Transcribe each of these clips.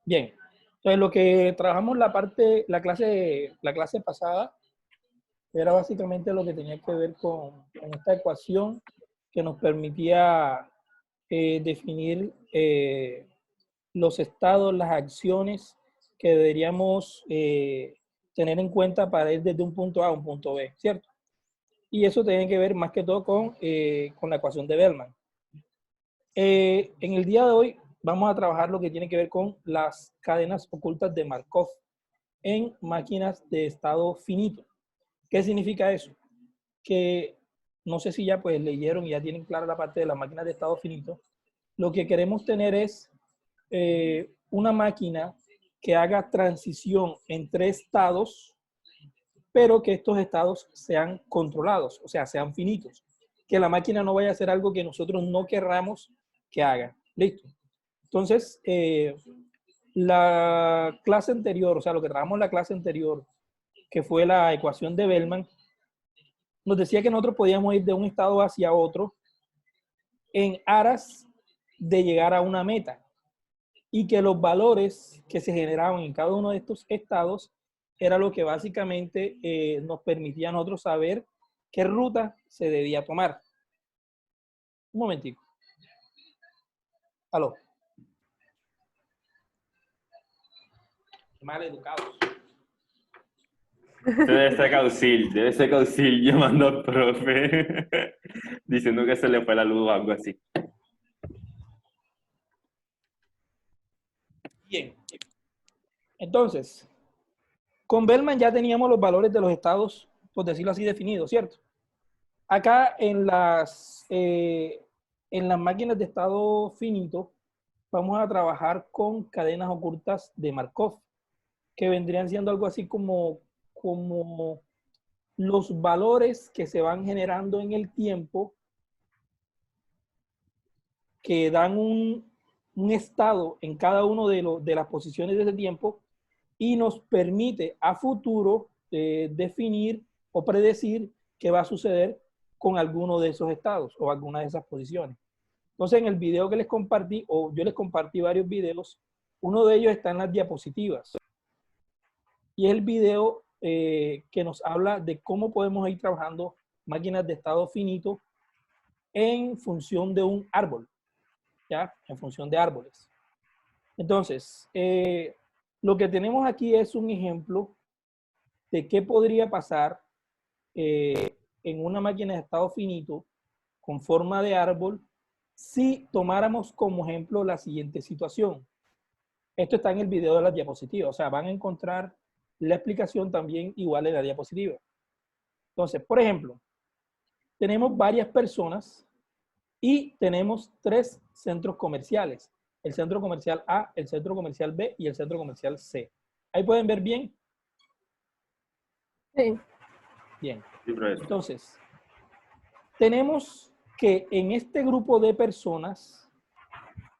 Bien. Entonces, lo que trabajamos la clase pasada era básicamente lo que tenía que ver con esta ecuación que nos permitía definir los estados, las acciones que deberíamos tener en cuenta para ir desde un punto A a un punto B, ¿cierto? Y eso tiene que ver más que todo con la ecuación de Bellman. En el día de hoy vamos a trabajar lo que tiene que ver con las cadenas ocultas de Markov en máquinas de estado finito. ¿Qué significa eso? Que no sé si ya pues leyeron y ya tienen clara la parte de las máquinas de estado finito. Lo que queremos tener es una máquina que haga transición entre estados, pero que estos estados sean controlados, o sea, sean finitos. Que la máquina no vaya a hacer algo que nosotros no querramos que haga. Listo. Entonces, la clase anterior, o sea, lo que trabajamos en la clase anterior, que fue la ecuación de Bellman, nos decía que nosotros podíamos ir de un estado hacia otro en aras de llegar a una meta y que los valores que se generaban en cada uno de estos estados era lo que básicamente nos permitía a nosotros saber qué ruta se debía tomar. Un momentico. Aló. Mal educados. Debe ser Causil llamando al profe, diciendo que se le fue la luz o algo así. Bien. Entonces, con Bellman ya teníamos los valores de los estados, por decirlo así, definidos, ¿cierto? Acá en las máquinas de estado finito, vamos a trabajar con cadenas ocultas de Markov, que vendrían siendo algo así como los valores que se van generando en el tiempo, que dan un estado en cada uno de las posiciones de ese tiempo y nos permite a futuro definir o predecir qué va a suceder con alguno de esos estados o alguna de esas posiciones. Entonces, en el video que les compartí, o yo les compartí varios videos, uno de ellos está en las diapositivas. Y es el video que nos habla de cómo podemos ir trabajando máquinas de estado finito en función de un árbol, ¿ya? En función de árboles. Entonces, lo que tenemos aquí es un ejemplo de qué podría pasar en una máquina de estado finito con forma de árbol si tomáramos como ejemplo la siguiente situación. Esto está en el video de las diapositivas, o sea, van a encontrar la explicación también igual en la diapositiva. Entonces, por ejemplo, tenemos varias personas y tenemos 3 centros comerciales. El centro comercial A, el centro comercial B y el centro comercial C. ¿Ahí pueden ver bien? Sí. Bien. Sí, profesor. Entonces, tenemos que en este grupo de personas,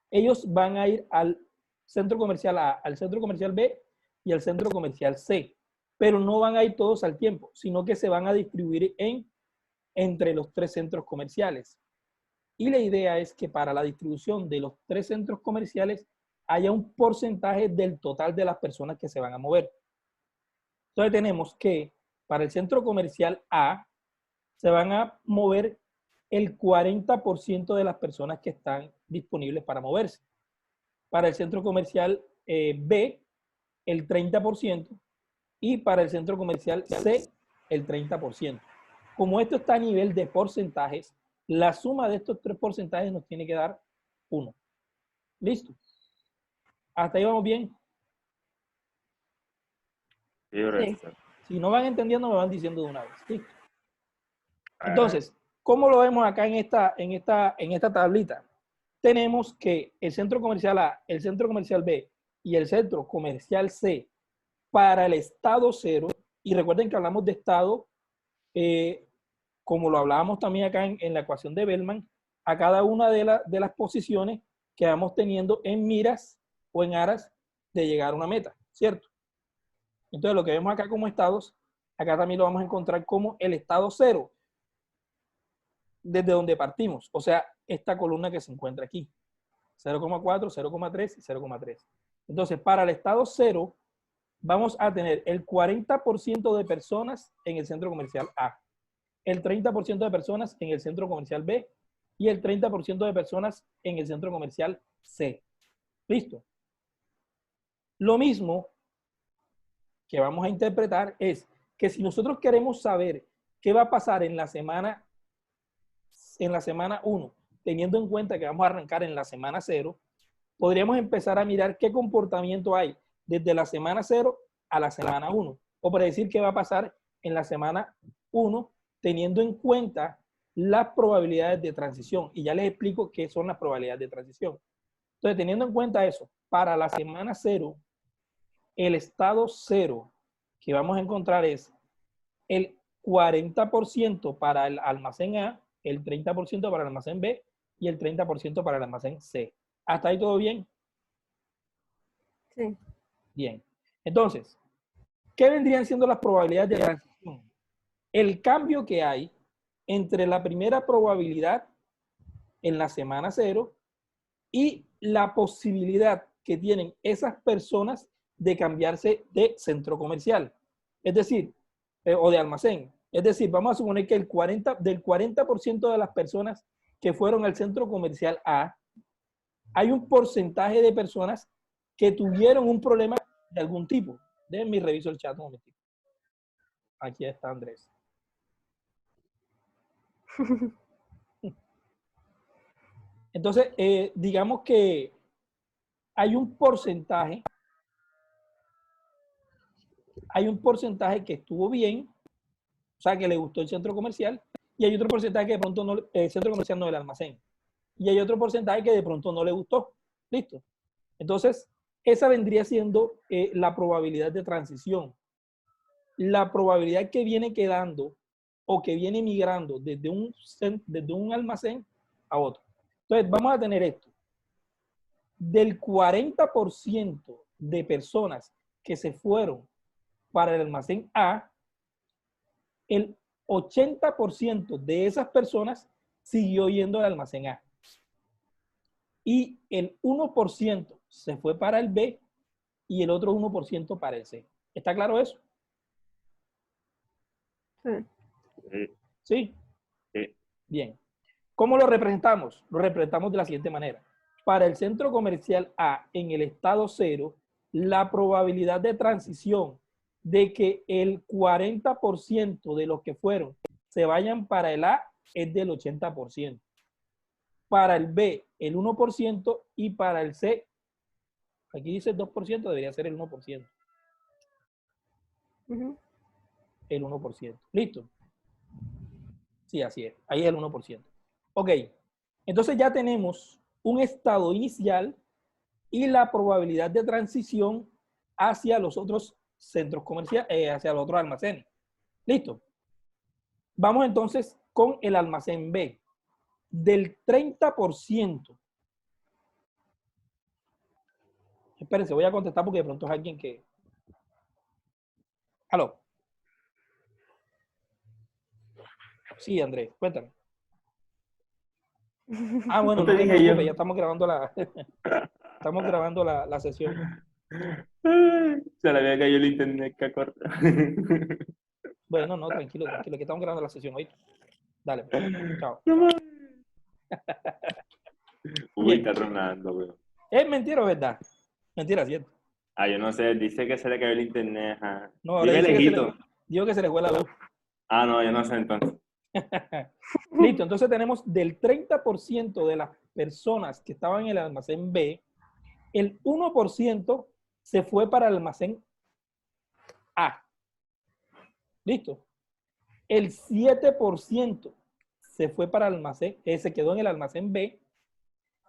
ellos van a ir al centro comercial A, al centro comercial B y al centro comercial C, pero no van a ir todos al tiempo, sino que se van a distribuir entre los 3 centros comerciales. Y la idea es que para la distribución de los 3 centros comerciales haya un porcentaje del total de las personas que se van a mover. Entonces tenemos que para el centro comercial A se van a mover el 40% de las personas que están disponibles para moverse. Para el centro comercial B, el 30%, y para el centro comercial C, el 30%. Como esto está a nivel de porcentajes, la suma de estos 3 porcentajes nos tiene que dar 1. ¿Listo? ¿Hasta ahí vamos bien? Sí, profesor. Si no van entendiendo, me van diciendo de una vez. ¿Listo? Entonces, ¿cómo lo vemos acá en esta tablita? Tenemos que el centro comercial A, el centro comercial B y el centro comercial C para el estado 0, y recuerden que hablamos de estado, como lo hablábamos también acá en la ecuación de Bellman, a cada una de las posiciones que vamos teniendo en miras o en aras de llegar a una meta, ¿cierto? Entonces, lo que vemos acá como estados, acá también lo vamos a encontrar como el estado 0, desde donde partimos, o sea, esta columna que se encuentra aquí, 0,4, 0,3 y 0,3. Entonces, para el estado 0, vamos a tener el 40% de personas en el centro comercial A, el 30% de personas en el centro comercial B y el 30% de personas en el centro comercial C. ¿Listo? Lo mismo que vamos a interpretar es que si nosotros queremos saber qué va a pasar en la semana 1, teniendo en cuenta que vamos a arrancar en la semana 0, podríamos empezar a mirar qué comportamiento hay desde la semana 0 a la semana 1, o predecir qué va a pasar en la semana 1, teniendo en cuenta las probabilidades de transición. Y ya les explico qué son las probabilidades de transición. Entonces, teniendo en cuenta eso, para la semana 0, el estado 0 que vamos a encontrar es el 40% para el almacén A, el 30% para el almacén B y el 30% para el almacén C. ¿Hasta ahí todo bien? Sí. Bien. Entonces, ¿qué vendrían siendo las probabilidades de transición? El cambio que hay entre la primera probabilidad en la semana 0 y la posibilidad que tienen esas personas de cambiarse de centro comercial. Es decir, o de almacén. Es decir, vamos a suponer que del 40% de las personas que fueron al centro comercial A, hay un porcentaje de personas que tuvieron un problema de algún tipo. Déjenme reviso el chat un momentito. Aquí está Andrés. Entonces, digamos que hay un porcentaje que estuvo bien, o sea, que le gustó el centro comercial, y hay otro porcentaje que de pronto no, el centro comercial no, el almacén. Y hay otro porcentaje que de pronto no le gustó. ¿Listo? Entonces, esa vendría siendo la probabilidad de transición. La probabilidad que viene quedando o que viene migrando desde un almacén a otro. Entonces, vamos a tener esto. Del 40% de personas que se fueron para el almacén A, el 80% de esas personas siguió yendo al almacén A. Y el 1% se fue para el B y el otro 1% para el C. ¿Está claro eso? Sí. ¿Sí? Sí. Bien. ¿Cómo lo representamos? Lo representamos de la siguiente manera. Para el centro comercial A en el estado 0, la probabilidad de transición de que el 40% de los que fueron se vayan para el A es del 80%. Para el B, el 1% y para el C, aquí dice el 2%, debería ser el 1%. El 1%. ¿Listo? Sí, así es. Ahí es el 1%. Ok. Entonces ya tenemos un estado inicial y la probabilidad de transición hacia los otros centros comerciales, hacia los otros almacenes. ¿Listo? Vamos entonces con el almacén B. Del 30%. Espérense, voy a contestar porque de pronto es alguien que... ¿Aló? Sí, Andrés, cuéntame. Ah, bueno, No te no te dije yo. preocupes, ya estamos grabando la sesión. Se le había caído el internet, que corta. Bueno, no, tranquilo, que estamos grabando la sesión hoy. Dale, pues. Chao. No mames. Uy, Bien. está tronando, weón. ¿Es mentira o verdad? Mentira, ¿cierto? Ah, yo no sé, dice que se le cayó el internet. Ajá. No, ahora Vive dice lejito. que se le fue la luz. Ah, no, yo no sé entonces. Listo, entonces tenemos del 30% de las personas que estaban en el almacén B, el 1% se fue para el almacén A. ¿Listo? El 7% se fue para el almacén, se quedó en el almacén B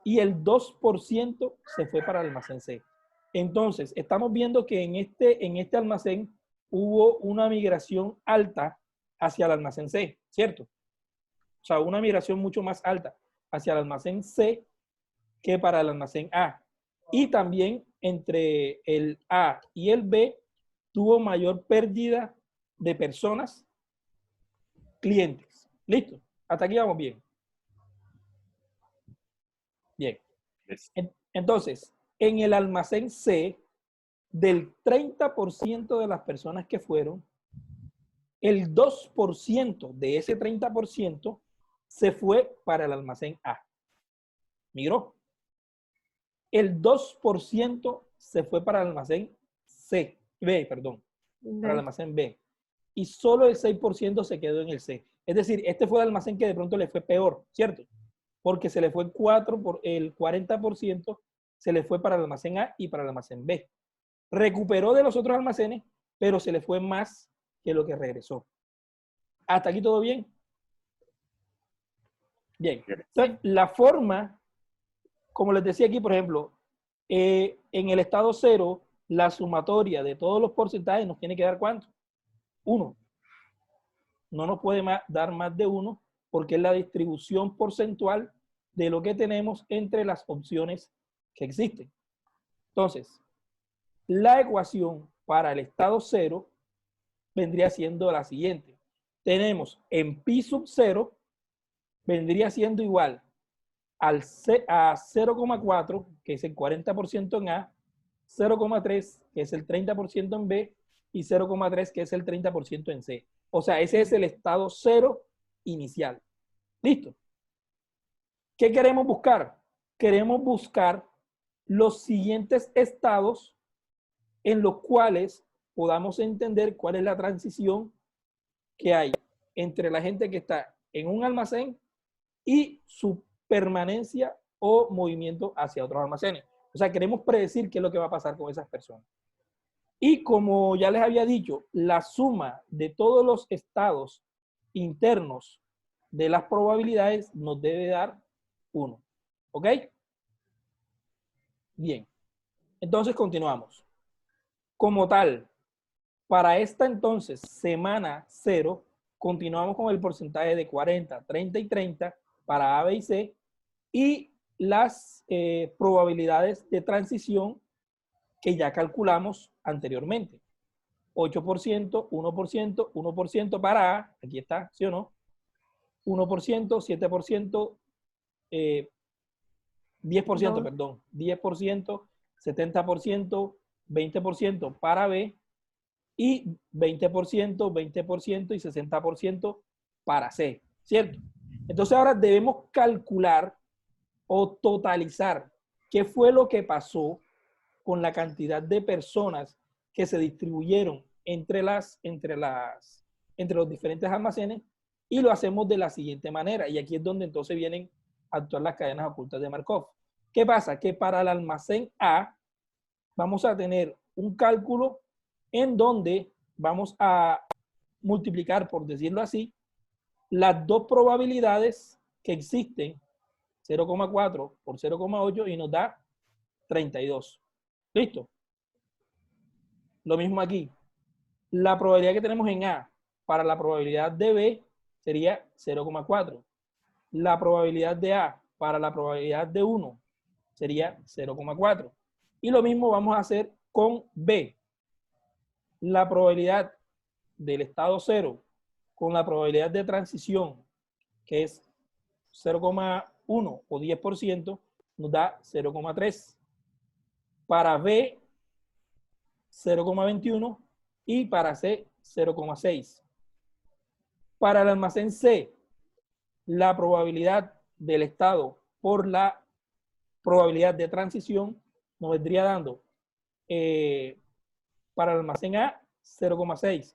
y el 2% se fue para el almacén C. Entonces, estamos viendo que en este almacén hubo una migración alta hacia el almacén C, ¿cierto? O sea, una migración mucho más alta hacia el almacén C que para el almacén A. Y también entre el A y el B tuvo mayor pérdida de personas, clientes. ¿Listo? Hasta aquí vamos bien. Bien. Yes. Entonces, En el almacén C, del 30% de las personas que fueron, el 2% de ese 30% se fue para el almacén A. Migró. El 2% se fue para el almacén B, para el almacén B. Y solo el 6% se quedó en el C. Es decir, este fue el almacén que de pronto le fue peor, ¿cierto? Porque se le fue el 40% se le fue para el almacén A y para el almacén B. Recuperó de los otros almacenes, pero se le fue más que lo que regresó. ¿Hasta aquí todo bien? Bien. Entonces, la forma, como les decía aquí, por ejemplo, en el estado 0, la sumatoria de todos los porcentajes nos tiene que dar ¿cuánto? 1. No nos puede dar más de 1 porque es la distribución porcentual de lo que tenemos entre las opciones que existen. Entonces, la ecuación para el estado 0 vendría siendo la siguiente. Tenemos en pi sub 0, vendría siendo igual a 0,4, que es el 40% en A, 0,3, que es el 30% en B, y 0,3, que es el 30% en C. O sea, ese es el estado 0 inicial. ¿Listo? ¿Qué queremos buscar? Queremos buscar los siguientes estados en los cuales podamos entender cuál es la transición que hay entre la gente que está en un almacén y su permanencia o movimiento hacia otros almacenes. O sea, queremos predecir qué es lo que va a pasar con esas personas. Y como ya les había dicho, la suma de todos los estados internos de las probabilidades nos debe dar 1. ¿Ok? Bien. Entonces continuamos. Como tal, para esta entonces semana 0, continuamos con el porcentaje de 40, 30 y 30 para A, B y C y las probabilidades de transición que ya calculamos anteriormente. 8%, 1%, 1% para A, aquí está, ¿sí o no? 1%, 7%, 10%, No. perdón, 10%, 70%, 20% para B y 20%, 20% y 60% para C, ¿cierto? Entonces ahora debemos calcular o totalizar qué fue lo que pasó con la cantidad de personas que se distribuyeron entre los diferentes almacenes y lo hacemos de la siguiente manera. Y aquí es donde entonces vienen a actuar las cadenas ocultas de Markov. ¿Qué pasa? Que para el almacén A vamos a tener un cálculo en donde vamos a multiplicar, por decirlo así, las dos probabilidades que existen, 0,4 por 0,8 y nos da 32. ¿Listo? Lo mismo aquí. La probabilidad que tenemos en A para la probabilidad de B sería 0,4. La probabilidad de A para la probabilidad de 1 sería 0,4. Y lo mismo vamos a hacer con B. La probabilidad del estado 0 con la probabilidad de transición, que es 0,1 o 10%, nos da 0,3. Para B, 0,21 y para C, 0,6. Para el almacén C, la probabilidad del estado por la probabilidad de transición nos vendría dando para el almacén A 0,6,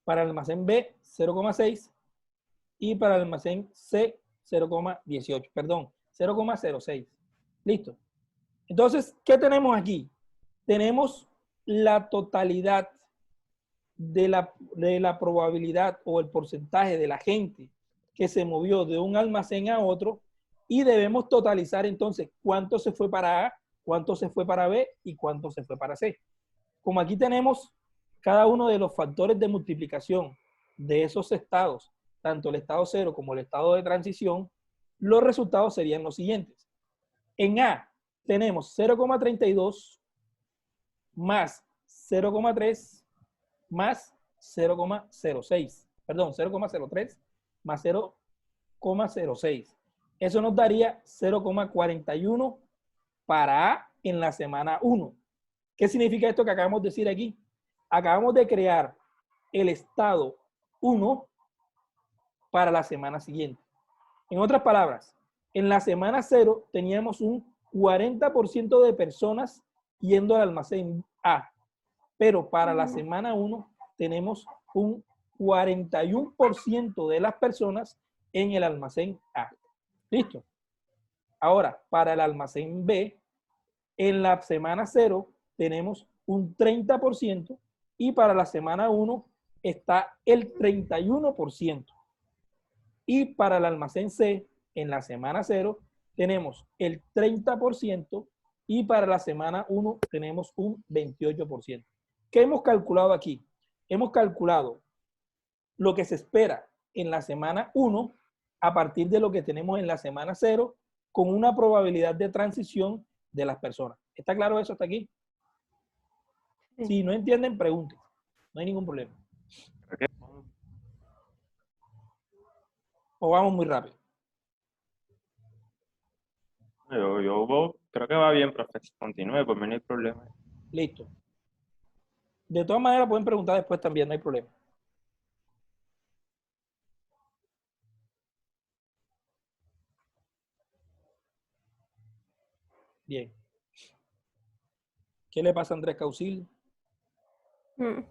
para el almacén B 0,6 y para el almacén C 0,18, perdón, 0,06. Listo. Entonces, ¿qué tenemos aquí? Tenemos la totalidad de la probabilidad o el porcentaje de la gente que se movió de un almacén a otro y debemos totalizar entonces cuánto se fue para A, cuánto se fue para B y cuánto se fue para C. Como aquí tenemos cada uno de los factores de multiplicación de esos estados, tanto el estado 0 como el estado de transición, los resultados serían los siguientes. En A tenemos 0,32 más 0,3 más 0,06, perdón, 0,03 más 0,06. Eso nos daría 0,41 para A en la semana 1. ¿Qué significa esto que acabamos de decir aquí? Acabamos de crear el estado 1 para la semana siguiente. En otras palabras, en la semana 0 teníamos un 40% de personas yendo al almacén A, pero para la semana 1 tenemos un 41% de las personas en el almacén A. ¿Listo? Ahora, para el almacén B, en la semana 0 tenemos un 30% y para la semana 1 está el 31%. Y para el almacén C, en la semana 0, tenemos el 30% y para la semana 1 tenemos un 28%. ¿Qué hemos calculado aquí? Hemos calculado lo que se espera en la semana 1 a partir de lo que tenemos en la semana 0 con una probabilidad de transición de las personas. ¿Está claro eso hasta aquí? Sí. Si no entienden, pregunten. No hay ningún problema. O vamos muy rápido. Creo que va bien, profe. Continúe, por mí no hay problema. Listo. De todas maneras, pueden preguntar después también, no hay problema. Bien. ¿Qué le pasa a Andrés Causil? Bueno,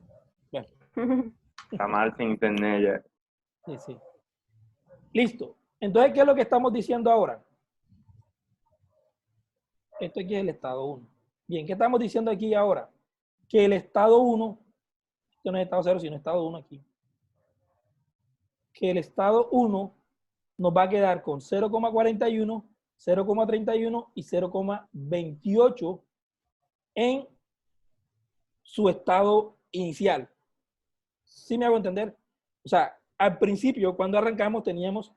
Está mal sin internet ya. sí, sí. Listo. Entonces, ¿qué es lo que estamos diciendo ahora? Esto aquí es el estado 1. Bien, ¿qué estamos diciendo aquí ahora? Que el estado 1, esto no es estado 0, sino estado 1 aquí. Que el estado 1 nos va a quedar con 0,41, 0,31 y 0,28 en su estado inicial. ¿Sí me hago entender? O sea, al principio, cuando arrancamos, teníamos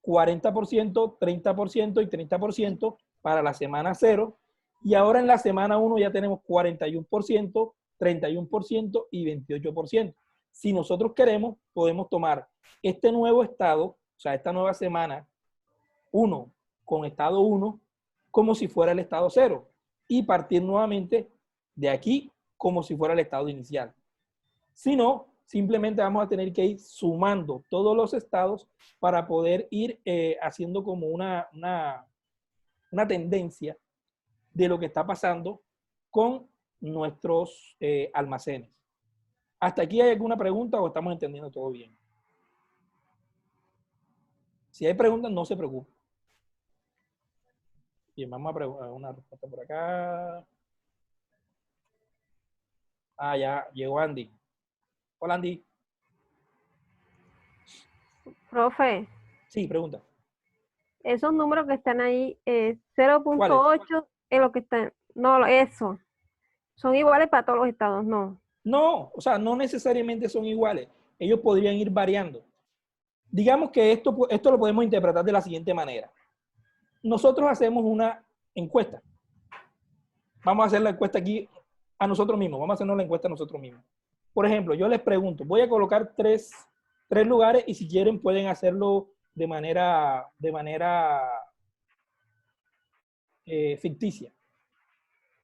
40%, 30% y 30% para la semana 0. Y ahora en la semana 1 ya tenemos 41%, 31% y 28%. Si nosotros queremos, podemos tomar este nuevo estado, o sea, esta nueva semana 1 con estado 1, como si fuera el estado 0. Y partir nuevamente de aquí como si fuera el estado inicial. Si no, simplemente vamos a tener que ir sumando todos los estados para poder ir haciendo como una tendencia de lo que está pasando con nuestros almacenes. ¿Hasta aquí hay alguna pregunta o estamos entendiendo todo bien? Si hay preguntas, no se preocupen. Bien, vamos a una respuesta por acá. Ah, ya, llegó Andy. Hola, Andy. Profe, Sí, pregunta. esos números que están ahí, ¿Cuáles? 0.8 es lo que están, no, eso, son iguales para todos los estados, no. No, o sea, no necesariamente son iguales. Ellos podrían ir variando. Digamos que esto lo podemos interpretar de la siguiente manera. Nosotros hacemos una encuesta. Vamos a hacer la encuesta aquí a nosotros mismos. Vamos a hacernos la encuesta a nosotros mismos. Por ejemplo, yo les pregunto, voy a colocar tres lugares y si quieren pueden hacerlo de manera ficticia.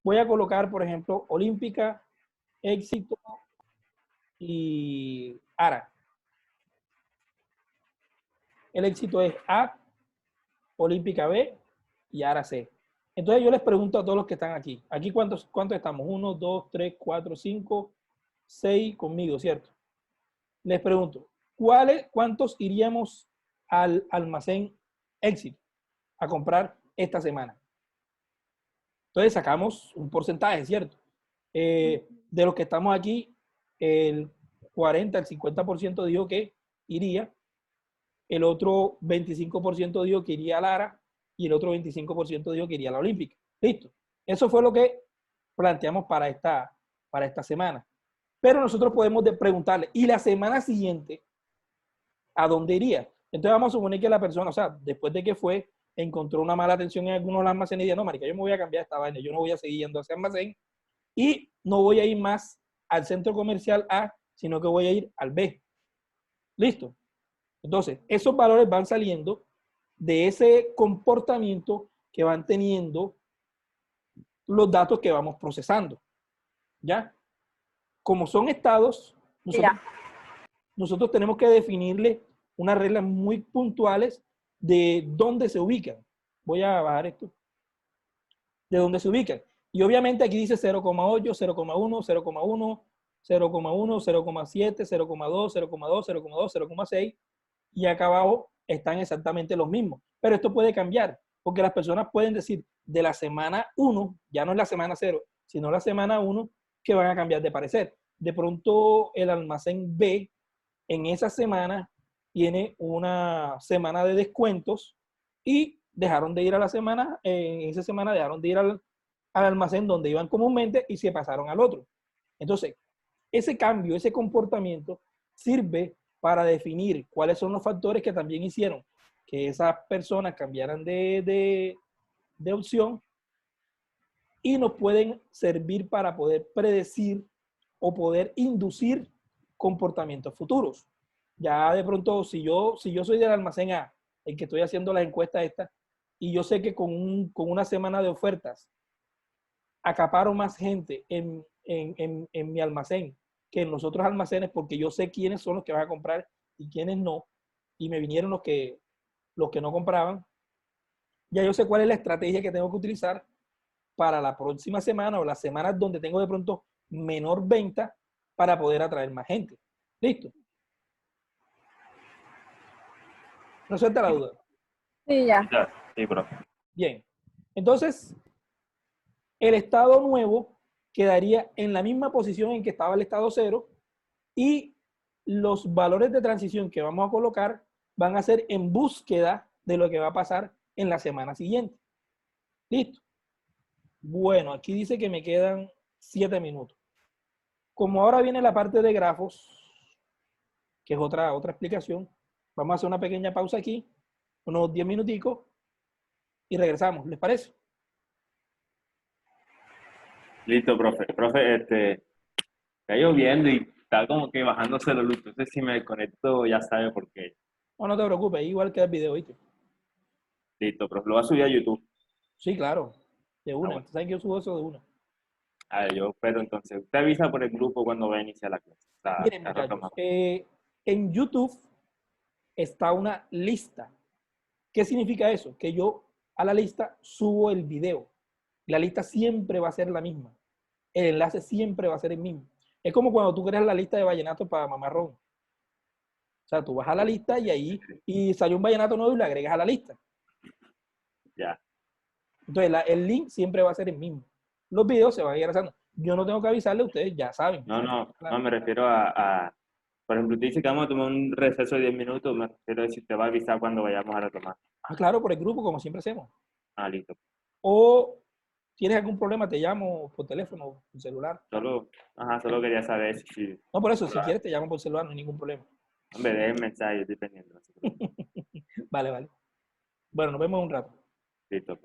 Voy a colocar, por ejemplo, Olímpica, Éxito y Ara. El Éxito es A, Olímpica B y Ara C. Entonces yo les pregunto a todos los que están aquí. ¿Aquí cuántos estamos? 1, 2, 3, 4, 5, 6 conmigo, ¿cierto? Les pregunto, ¿cuántos iríamos al almacén Éxito a comprar esta semana? Entonces sacamos un porcentaje, ¿cierto? De los que estamos aquí, el 40, el 50% dijo que iría, el otro 25% dijo que iría a Lara y el otro 25% dijo que iría a la Olímpica. Listo. Eso fue lo que planteamos para esta semana. Pero nosotros podemos preguntarle, ¿y la semana siguiente a dónde iría? Entonces vamos a suponer que la persona, o sea, después de que fue, encontró una mala atención en algunos almacenes y dijo, no, marica, yo me voy a cambiar esta vaina, yo no voy a seguir yendo a ese almacén y no voy a ir más al centro comercial A, sino que voy a ir al B. ¿Listo? Entonces, esos valores van saliendo de ese comportamiento que van teniendo los datos que vamos procesando. ¿Ya? Como son estados, nosotros tenemos que definirle unas reglas muy puntuales de dónde se ubican. Voy a bajar esto. De dónde se ubican. Y obviamente aquí dice 0,8, 0,1, 0,1, 0,1, 0,7, 0,2, 0,2, 0,2, 0,6. Y acá abajo están exactamente los mismos. Pero esto puede cambiar, porque las personas pueden decir de la semana 1, ya no es la semana 0, sino la semana 1, que van a cambiar de parecer. De pronto el almacén B en esa semana tiene una semana de descuentos y dejaron de ir a la semana, en esa semana dejaron de ir al almacén donde iban comúnmente y se pasaron al otro. Entonces, ese cambio, ese comportamiento sirve para definir cuáles son los factores que también hicieron que esas personas cambiaran de opción y nos pueden servir para poder predecir o poder inducir comportamientos futuros. Ya de pronto, si yo soy del almacén A, el que estoy haciendo las encuestas estas, y yo sé que con una semana de ofertas acaparo más gente en mi almacén que en los otros almacenes, porque yo sé quiénes son los que van a comprar y quiénes no, y me vinieron los que no compraban, ya yo sé cuál es la estrategia que tengo que utilizar para la próxima semana o las semanas donde tengo de pronto menor venta para poder atraer más gente. ¿Listo? ¿No suelta la duda? Sí, ya. Sí, profe. Bien. Entonces, el estado nuevo quedaría en la misma posición en que estaba el estado 0 y los valores de transición que vamos a colocar van a ser en búsqueda de lo que va a pasar en la semana siguiente. ¿Listo? Bueno, aquí dice que me quedan 7 minutos. Como ahora viene la parte de grafos, que es otra explicación, vamos a hacer una pequeña pausa aquí, unos 10 minuticos, y regresamos. ¿Les parece? Listo, profe. Profe, está lloviendo y está como que bajándose la luz. Entonces, si me desconecto, ya sabe por qué. No te preocupes, igual que el video, ¿viste? Listo, profe. Lo voy a subir a YouTube. Sí, claro, de una. Bueno. ¿Saben que yo subo eso de una? A ver, yo espero entonces. Usted avisa por el grupo cuando va a iniciar la clase. Miren, La muchachos, retoma. en YouTube está una lista. ¿Qué significa eso? Que yo a la lista subo el video. La lista siempre va a ser la misma. El enlace siempre va a ser el mismo. Es como cuando tú creas la lista de vallenatos para Mamarrón. O sea, tú vas a la lista y ahí y sale un vallenato nuevo y lo agregas a la lista. Ya. Entonces, el link siempre va a ser el mismo. Los videos se van a ir haciendo. Yo no tengo que avisarle, ustedes ya saben. No, Claro. me refiero por ejemplo, usted dice que vamos a tomar un receso de 10 minutos, me refiero a si usted va a avisar cuando vayamos a retomar. Ah, claro, por el grupo, como siempre hacemos. Ah, listo. O tienes algún problema, te llamo por teléfono, por celular. Solo quería saber si... No, por eso, si quieres te llamo por celular, no hay ningún problema. Hombre, deje el mensaje, yo estoy pendiente. Vale, vale. Bueno, nos vemos en un rato. Listo.